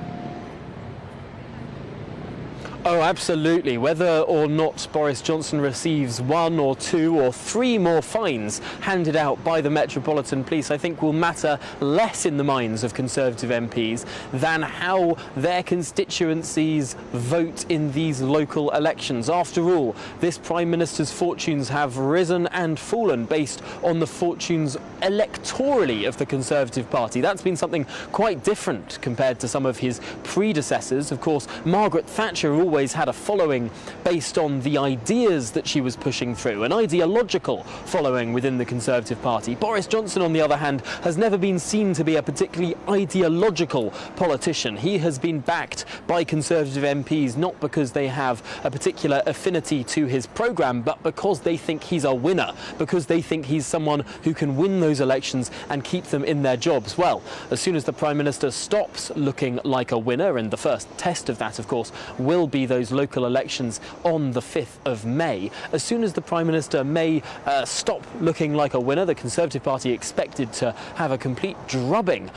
Oh, absolutely. Whether or not Boris Johnson receives 1 or 2 or 3 more fines handed out by the Metropolitan Police, I think will matter less in the minds of Conservative MPs than how their constituencies vote in these local elections. After all, this Prime Minister's fortunes have risen and fallen based on the fortunes electorally of the Conservative Party. That's been something quite different compared to some of his predecessors. Of course, Margaret Thatcher always had a following based on the ideas that she was pushing through, an ideological following within the Conservative Party. Boris Johnson, on the other hand, has never been seen to be a particularly ideological politician. He has been backed by Conservative MPs not because they have a particular affinity to his programme, but because they think he's a winner, because they think he's someone who can win those elections and keep them in their jobs. Well, as soon as the Prime Minister stops looking like a winner, and the first test of that, of course, will be those local elections on the 5th of May. As soon as the Prime Minister may stop looking like a winner, the Conservative Party expected to have a complete drubbing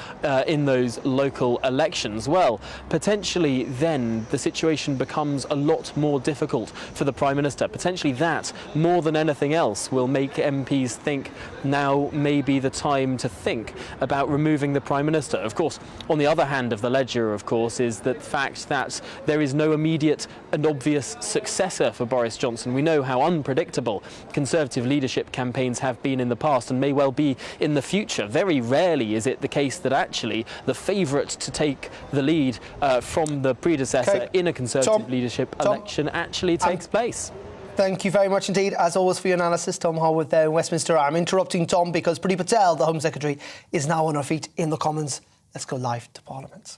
in those local elections. Well, potentially then the situation becomes a lot more difficult for the Prime Minister. Potentially that, more than anything else, will make MPs think now may be the time to think about removing the Prime Minister. Of course, on the other hand of the ledger, of course, is the fact that there is no immediate and obvious successor for Boris Johnson. We know how unpredictable Conservative leadership campaigns have been in the past and may well be in the future. Very rarely is it the case that actually the favourite to take the lead from the predecessor in a Conservative leadership election actually takes place. Thank you very much indeed, as always, for your analysis. Tom Harwood there in Westminster. I'm interrupting Tom because Priti Patel, the Home Secretary, is now on her feet in the Commons. Let's go live to Parliament.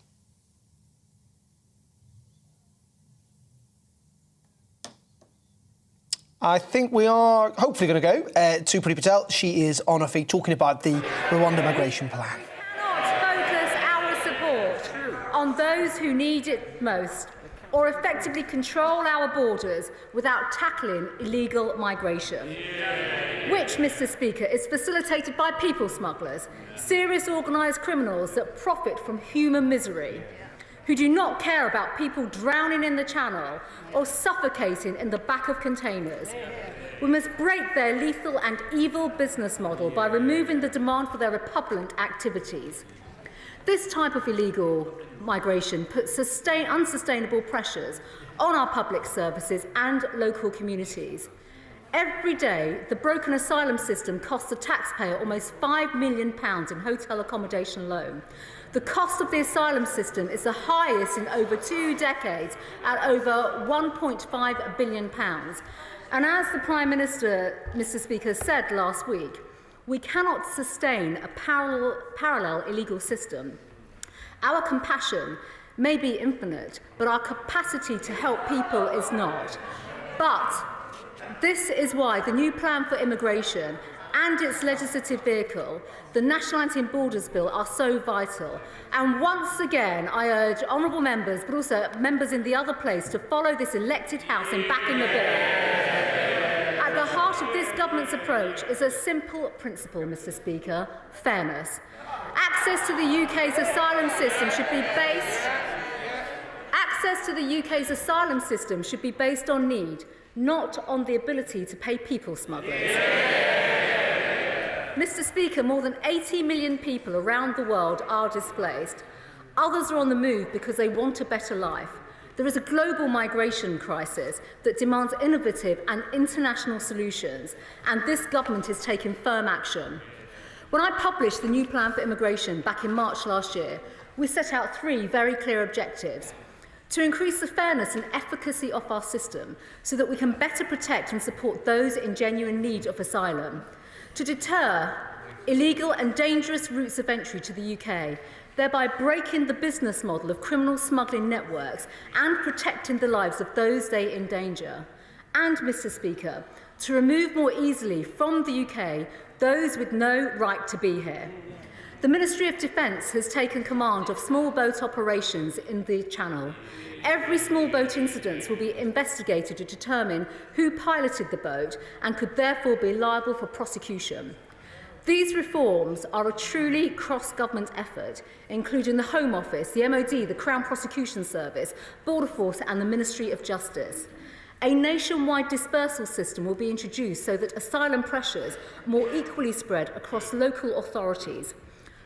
I think we are hopefully going to go to Priti Patel. She is on her feet talking about the Rwanda migration plan. We cannot focus our support on those who need it most, or effectively control our borders without tackling illegal migration, which, Mr. Speaker, is facilitated by people smugglers, serious organised criminals that profit from human misery, who do not care about people drowning in the Channel or suffocating in the back of containers. We must break their lethal and evil business model by removing the demand for their repugnant activities. This type of illegal migration puts unsustainable pressures on our public services and local communities. Every day, the broken asylum system costs the taxpayer almost £5 million in hotel accommodation alone. The cost of the asylum system is the highest in over 2 decades at over £1.5 billion. And as the Prime Minister, Mr. Speaker, said last week, we cannot sustain a parallel illegal system. Our compassion may be infinite, but our capacity to help people is not. But this is why the new plan for immigration and its legislative vehicle, the National Anti-Borders Bill, are so vital. And once again, I urge honourable members, but also members in the other place, to follow this elected House in backing the bill. At the heart of this government's approach is a simple principle, Mr. Speaker: fairness. Access to the UK's asylum system should be based on need, not on the ability to pay people smugglers. Mr. Speaker, more than 80 million people around the world are displaced. Others are on the move because they want a better life. There is a global migration crisis that demands innovative and international solutions, and this government is taking firm action. When I published the new plan for immigration back in March last year, we set out 3 very clear objectives: to increase the fairness and efficacy of our system so that we can better protect and support those in genuine need of asylum; to deter illegal and dangerous routes of entry to the UK, thereby breaking the business model of criminal smuggling networks and protecting the lives of those they endanger; and, Mr. Speaker, to remove more easily from the UK those with no right to be here. The Ministry of Defence has taken command of small boat operations in the Channel. Every small boat incident will be investigated to determine who piloted the boat and could therefore be liable for prosecution. These reforms are a truly cross-government effort, including the Home Office, the MOD, the Crown Prosecution Service, Border Force and the Ministry of Justice. A nationwide dispersal system will be introduced so that asylum pressures are more equally spread across local authorities.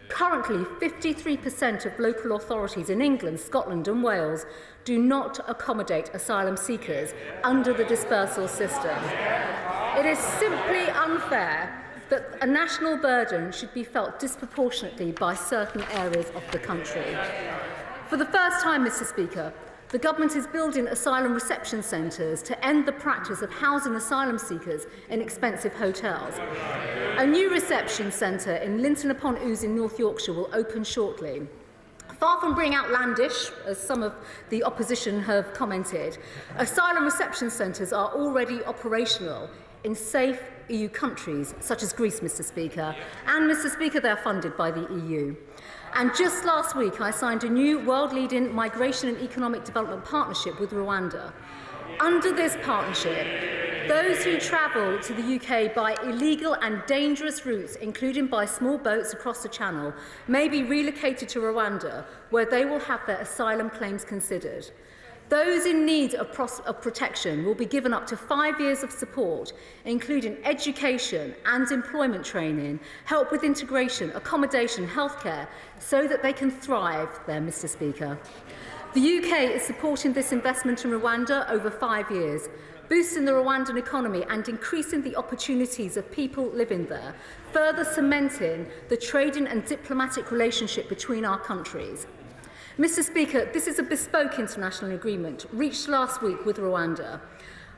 Currently, 53% of local authorities in England, Scotland and Wales do not accommodate asylum seekers under the dispersal system. It is simply unfair that a national burden should be felt disproportionately by certain areas of the country. For the first time, Mr. Speaker, the government is building asylum reception centres to end the practice of housing asylum seekers in expensive hotels. A new reception centre in Linton upon Ouse in North Yorkshire will open shortly. Far from being outlandish, as some of the opposition have commented, asylum reception centres are already operational in safe EU countries, such as Greece, Mr. Speaker. And, Mr. Speaker, they're funded by the EU. And just last week, I signed a new world-leading migration and economic development partnership with Rwanda. Under this partnership, those who travel to the UK by illegal and dangerous routes, including by small boats across the Channel, may be relocated to Rwanda, where they will have their asylum claims considered. Those in need of protection will be given up to 5 years of support, including education and employment training, help with integration, accommodation, healthcare, so that they can thrive there, Mr. Speaker. The UK is supporting this investment in Rwanda over 5 years, boosting the Rwandan economy and increasing the opportunities of people living there, further cementing the trading and diplomatic relationship between our countries. Mr. Speaker, this is a bespoke international agreement reached last week with Rwanda.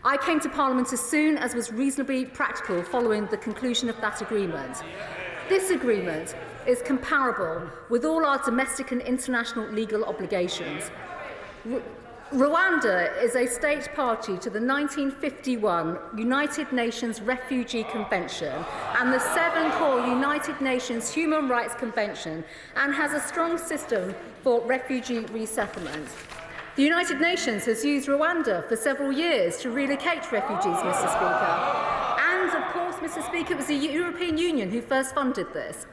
I came to Parliament as soon as was reasonably practical following the conclusion of that agreement. This agreement is comparable with all our domestic and international legal obligations. Rwanda is a state party to the 1951 United Nations Refugee Convention and the 7 core United Nations Human Rights Convention and has a strong system for refugee resettlement. The United Nations has used Rwanda for several years to relocate refugees, Mr. Speaker. And, of course, Mr. Speaker, it was the European Union who first funded this.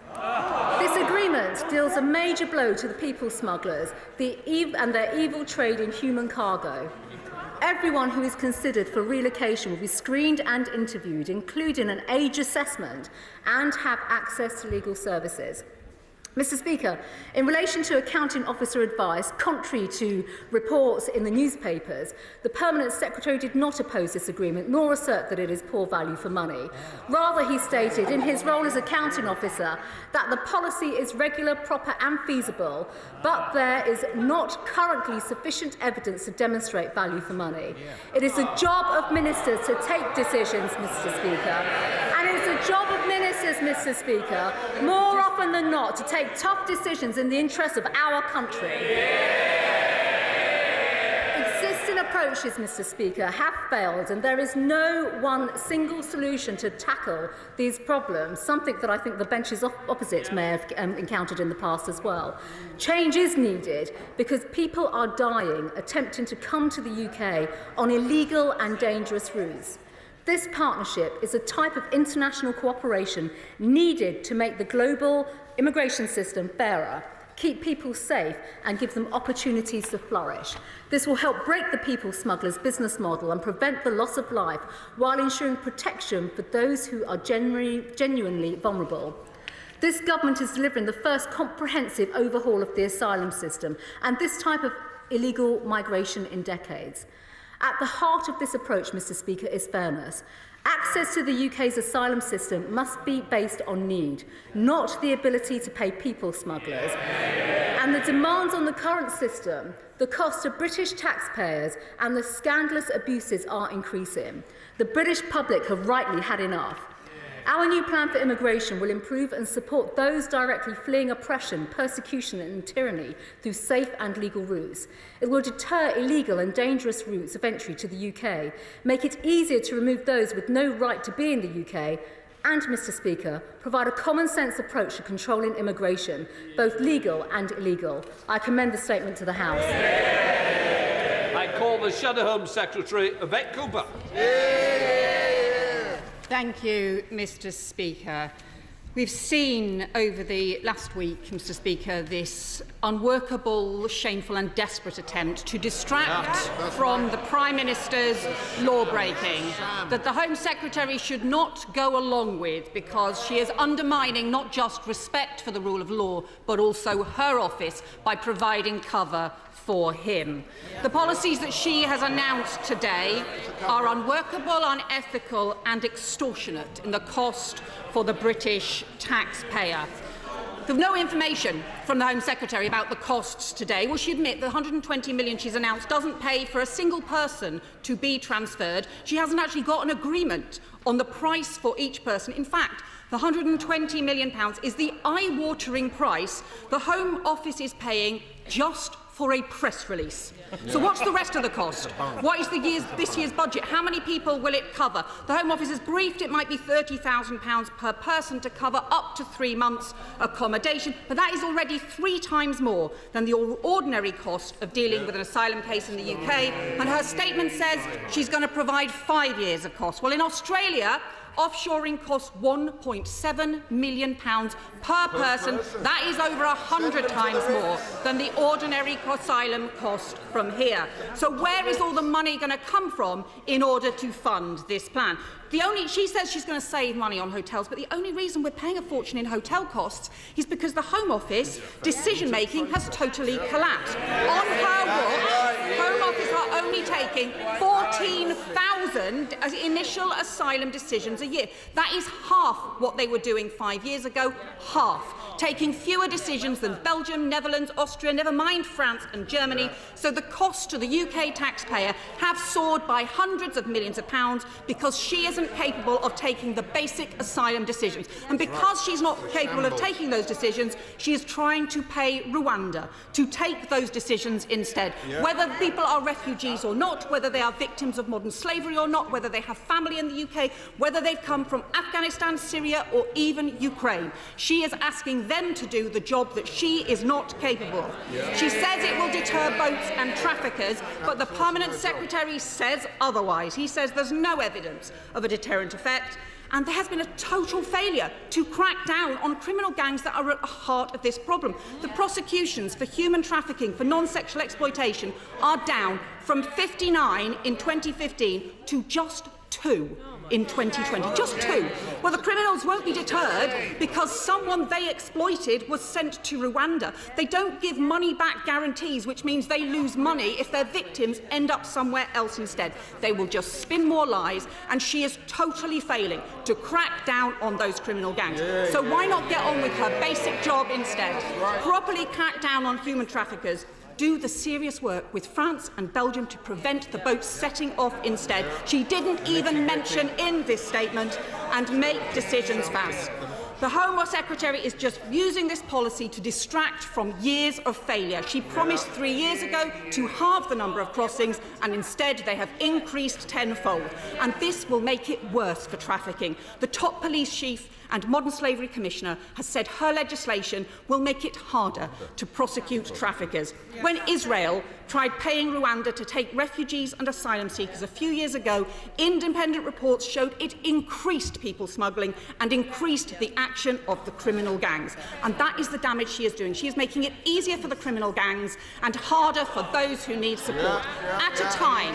This agreement deals a major blow to the people smugglers and their evil trade in human cargo. Everyone who is considered for relocation will be screened and interviewed, including an age assessment, and have access to legal services. Mr. Speaker, in relation to accounting officer advice, contrary to reports in the newspapers, the Permanent Secretary did not oppose this agreement nor assert that it is poor value for money. Rather, he stated in his role as accounting officer that the policy is regular, proper and feasible, but there is not currently sufficient evidence to demonstrate value for money. It is the job of ministers to take decisions, Mr. Speaker, and it is the job of ministers, Mr. Speaker, more often than not, to take tough decisions in the interest of our country. Existing approaches, Mr. Speaker, have failed, and there is no one single solution to tackle these problems, something that I think the benches opposite may have encountered in the past as well. Change is needed because people are dying attempting to come to the UK on illegal and dangerous routes. This partnership is a type of international cooperation needed to make the global immigration system fairer, keep people safe and give them opportunities to flourish. This will help break the people smugglers' business model and prevent the loss of life while ensuring protection for those who are genuinely vulnerable. This government is delivering the first comprehensive overhaul of the asylum system and this type of illegal migration in decades. At the heart of this approach, Mr. Speaker, is fairness. Access to the UK's asylum system must be based on need, not the ability to pay people smugglers. And the demands on the current system, the cost of British taxpayers and the scandalous abuses are increasing. The British public have rightly had enough. Our new plan for immigration will improve and support those directly fleeing oppression, persecution and tyranny through safe and legal routes. It will deter illegal and dangerous routes of entry to the UK, make it easier to remove those with no right to be in the UK, and, Mr. Speaker, provide a common-sense approach to controlling immigration, both legal and illegal. I commend the statement to the House. I call the Shadow Home Secretary, Yvette Cooper. Thank you, Mr. Speaker. We've seen over the last week, Mr. Speaker, this unworkable, shameful and desperate attempt to distract from the Prime Minister's law-breaking that the Home Secretary should not go along with, because she is undermining not just respect for the rule of law but also her office by providing cover for him. The policies that she has announced today are unworkable, unethical and extortionate in the cost for the British taxpayer. There's no information from the Home Secretary about the costs today. Will she admit the 120 million she's announced doesn't pay for a single person to be transferred? She hasn't actually got an agreement on the price for each person. In fact, the £120 million is the eye-watering price the Home Office is paying just for a press release. So what's the rest of the cost? What is this year's budget? How many people will it cover? The Home Office has briefed it might be £30,000 per person to cover up to 3 months' accommodation, but that is already 3 times more than the ordinary cost of dealing with an asylum case in the UK. And her statement says she's going to provide 5 years of cost. Well, in Australia, offshoring costs £1.7 million per person. That is over 100 times more than the ordinary asylum cost from here. So where is all the money going to come from in order to fund this plan? She says she's going to save money on hotels, but the only reason we're paying a fortune in hotel costs is because the Home Office decision-making has totally collapsed. On her watch, Home Office are only taking 14,000 initial asylum decisions a year. That is half what they were doing 5 years ago, half. Taking fewer decisions than Belgium, Netherlands, Austria, never mind France and Germany. So the costs to the UK taxpayer have soared by hundreds of millions of pounds because she isn't capable of taking the basic asylum decisions. And because she's not capable of taking those decisions, she is trying to pay Rwanda to take those decisions instead. Whether people are refugees or not, whether they are victims of modern slavery or not, whether they have family in the UK, whether they've come from Afghanistan, Syria or even Ukraine. She is asking them to do the job that she is not capable of. She says it will deter boats and traffickers, but the Permanent Secretary says otherwise. He says there's no evidence of a deterrent effect, and there has been a total failure to crack down on criminal gangs that are at the heart of this problem. The prosecutions for human trafficking, for non-sexual exploitation, are down from 59 in 2015 to just 2 in 2020. Just 2. Well, the criminals won't be deterred because someone they exploited was sent to Rwanda. They don't give money-back guarantees, which means they lose money if their victims end up somewhere else instead. They will just spin more lies, and she is totally failing to crack down on those criminal gangs. So why not get on with her basic job instead? Properly crack down on human traffickers. Do the serious work with France and Belgium to prevent the boats setting off instead. She didn't even mention in this statement, and make decisions fast. The Home Secretary is just using this policy to distract from years of failure. She promised 3 years ago to halve the number of crossings, and instead they have increased tenfold. And this will make it worse for trafficking. The top police chief and modern slavery commissioner has said her legislation will make it harder to prosecute traffickers. When Israel tried paying Rwanda to take refugees and asylum seekers a few years ago, independent reports showed it increased people smuggling and increased the action of the criminal gangs. And that is the damage she is doing. She is making it easier for the criminal gangs and harder for those who need support. At a time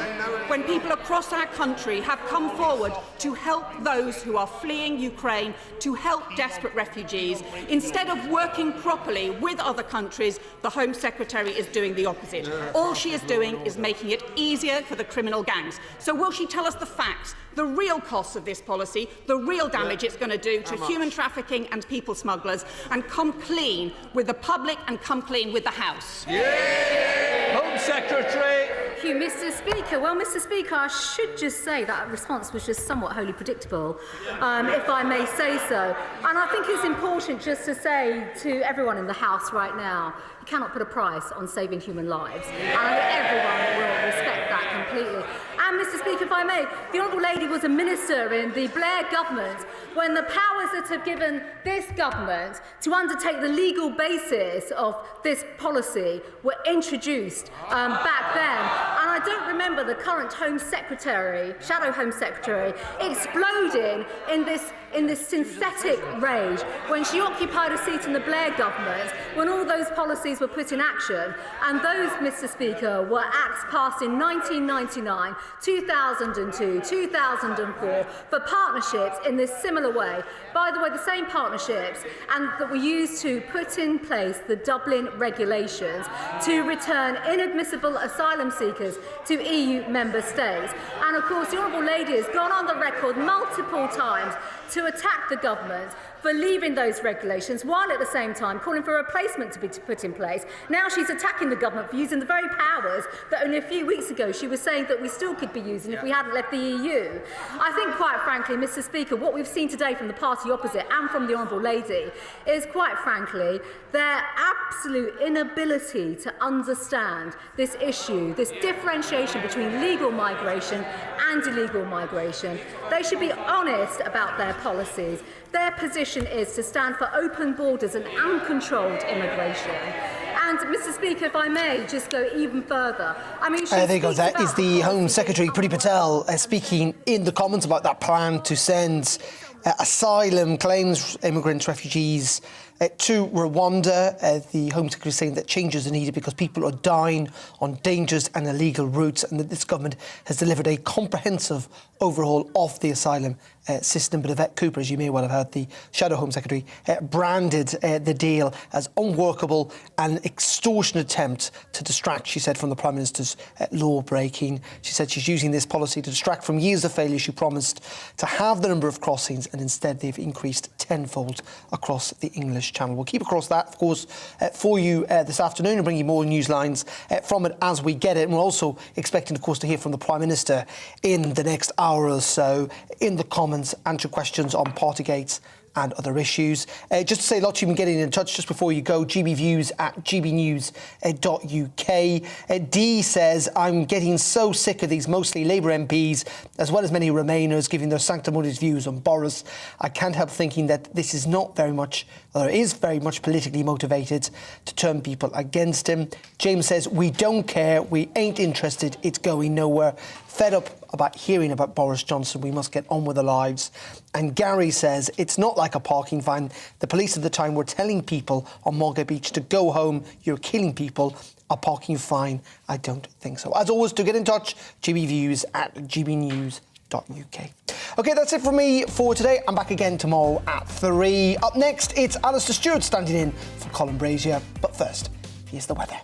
when people across our country have come forward to help those who are fleeing Ukraine, to help desperate refugees, instead of working properly with other countries, the Home Secretary is doing the opposite. All she is doing is making it easier for the criminal gangs. So will she tell us the facts, the real costs of this policy, the real damage it's going to do to human trafficking and people smugglers, and come clean with the public and come clean with the House? Home Secretary. Thank you, Mr. Speaker. Well, Mr. Speaker, I should just say that response was just somewhat wholly predictable, if I may say so. And I think it's important just to say to everyone in the House right now, you cannot put a price on saving human lives. And I think everyone will respect that completely. And, Mr. Speaker, if I may, the Honourable Lady was a minister in the Blair government when the powers that have given this government to undertake the legal basis of this policy were introduced back then. and I don't remember the current Home Secretary, Shadow Home Secretary, exploding in this synthetic rage when she occupied a seat in the Blair government, when all those policies were put in action. And those, Mr. Speaker, were acts passed in 1999, 2002, 2004 for partnerships in this similar way. By the way, the same partnerships and that were used to put in place the Dublin regulations to return inadmissible asylum seekers to EU member states. And of course, the Honourable Lady has gone on the record multiple times to attack the government for leaving those regulations, while at the same time calling for a replacement to be put in place. Now she's attacking the government for using the very powers that only a few weeks ago she was saying that we still could be using if we hadn't left the EU. I think, quite frankly, Mr. Speaker, what we've seen today from the party opposite and from the Honourable Lady is, quite frankly, their absolute inability to understand this issue, this differentiation between legal migration and illegal migration. They should be honest about their policies. Their position is to stand for open borders and uncontrolled immigration. And, Mr. Speaker, if I may just go even further, I mean, there you go. That is the Home Secretary, Priti Patel, speaking in the Commons about that plan to send asylum claims, immigrants, refugees to Rwanda. The Home Secretary saying that changes are needed because people are dying on dangerous and illegal routes, and that this government has delivered a comprehensive overhaul of the asylum system. But Yvette Cooper, as you may well have heard, the Shadow Home Secretary, branded the deal as unworkable and an extortionate attempt to distract, she said, from the Prime Minister's law breaking. She said she's using this policy to distract from years of failure. She promised to halve the number of crossings, and instead they've increased tenfold across the English Channel. We'll keep across that, of course, for you this afternoon and bring you more news lines from it as we get it. And we're also expecting, of course, to hear from the Prime Minister in the next hour or so in the Commons, answer questions on Partygate and other issues. Just to say, lots of you have been getting in touch just before you go. gbviews at gbnews.uk. Dee says, I'm getting so sick of these mostly Labour MPs, as well as many Remainers, giving their sanctimonious views on Boris. I can't help thinking that this is not very much, or is very much politically motivated to turn people against him. James says, we don't care, we ain't interested, it's going nowhere. Fed up about hearing about Boris Johnson, we must get on with our lives. And Gary says, it's not like a parking fine. The police at the time were telling people on Mulga Beach to go home, you're killing people. A parking fine? I don't think so. As always, to get in touch, gbviews at gbnews.uk. OK, that's it from me for today. I'm back again tomorrow at 3. Up next, it's Alistair Stewart standing in for Colin Brazier. But first, here's the weather.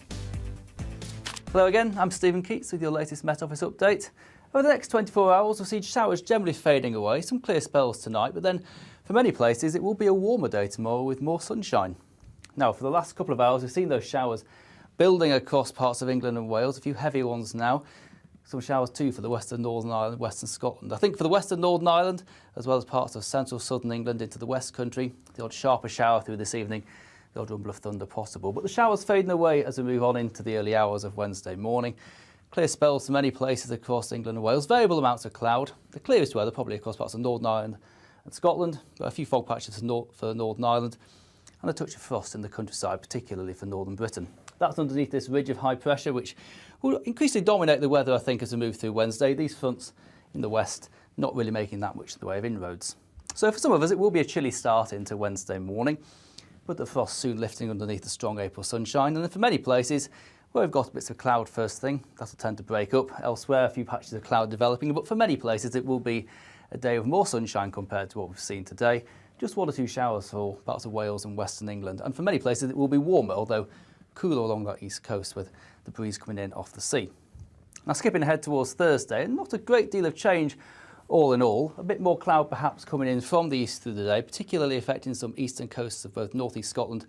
Hello again, I'm Stephen Keats with your latest Met Office update. Over the next 24 hours, we'll see showers generally fading away, some clear spells tonight, but then for many places it will be a warmer day tomorrow with more sunshine. Now, for the last couple of hours, we've seen those showers building across parts of England and Wales, a few heavier ones now. Some showers too for the Western Northern Ireland, Western Scotland. I think for the Western Northern Ireland, as well as parts of central southern England into the West Country, the odd sharper shower through this evening, the odd rumble of thunder possible. But the showers fading away as we move on into the early hours of Wednesday morning. Clear spells to many places across England and Wales. Variable amounts of cloud. The clearest weather probably across parts of Northern Ireland and Scotland. Got a few fog patches for Northern Ireland. And a touch of frost in the countryside, particularly for Northern Britain. That's underneath this ridge of high pressure, which will increasingly dominate the weather, I think, as we move through Wednesday. These fronts in the west not really making that much in the way of inroads. So for some of us, it will be a chilly start into Wednesday morning, but the frost soon lifting underneath the strong April sunshine. And then for many places, where we've got bits of cloud first thing, that'll tend to break up. Elsewhere, a few patches of cloud developing, but for many places, it will be a day of more sunshine compared to what we've seen today. Just 1 or 2 showers for parts of Wales and Western England. And for many places, it will be warmer, although cooler along that east coast with the breeze coming in off the sea. Now, skipping ahead towards Thursday, and not a great deal of change all in all. A bit more cloud perhaps coming in from the east through the day, particularly affecting some eastern coasts of both northeast Scotland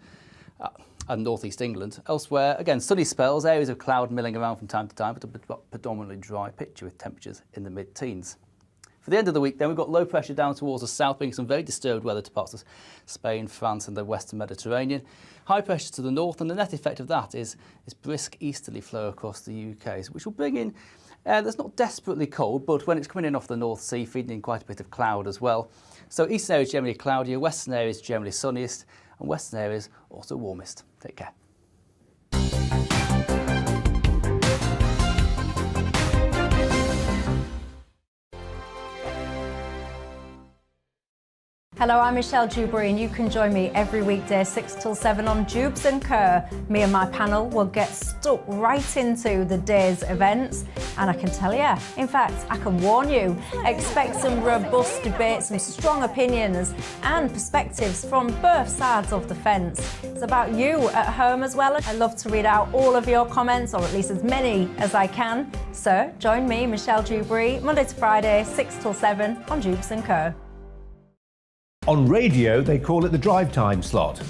and northeast England. Elsewhere, again, sunny spells, areas of cloud milling around from time to time, but a predominantly dry picture with temperatures in the mid-teens. For the end of the week, then, we've got low pressure down towards the south, bringing some very disturbed weather to parts of Spain, France and the western Mediterranean. High pressure to the north, and the net effect of that is brisk easterly flow across the UK, which will bring in air that's not desperately cold, but when it's coming in off the North Sea, feeding in quite a bit of cloud as well. So eastern areas generally cloudier, western areas generally sunniest, and western areas also warmest. Take care. Hello, I'm Michelle Dewberry, and you can join me every weekday 6 till 7 on Jubes and Kerr. Me and my panel will get stuck right into the day's events, and I can tell you, in fact, I can warn you, expect some robust debates, some strong opinions and perspectives from both sides of the fence. It's about you at home as well. I love to read out all of your comments, or at least as many as I can. So join me, Michelle Dewberry, Monday to Friday, 6 till 7 on Jubes and Kerr. On radio, they call it the drive time slot.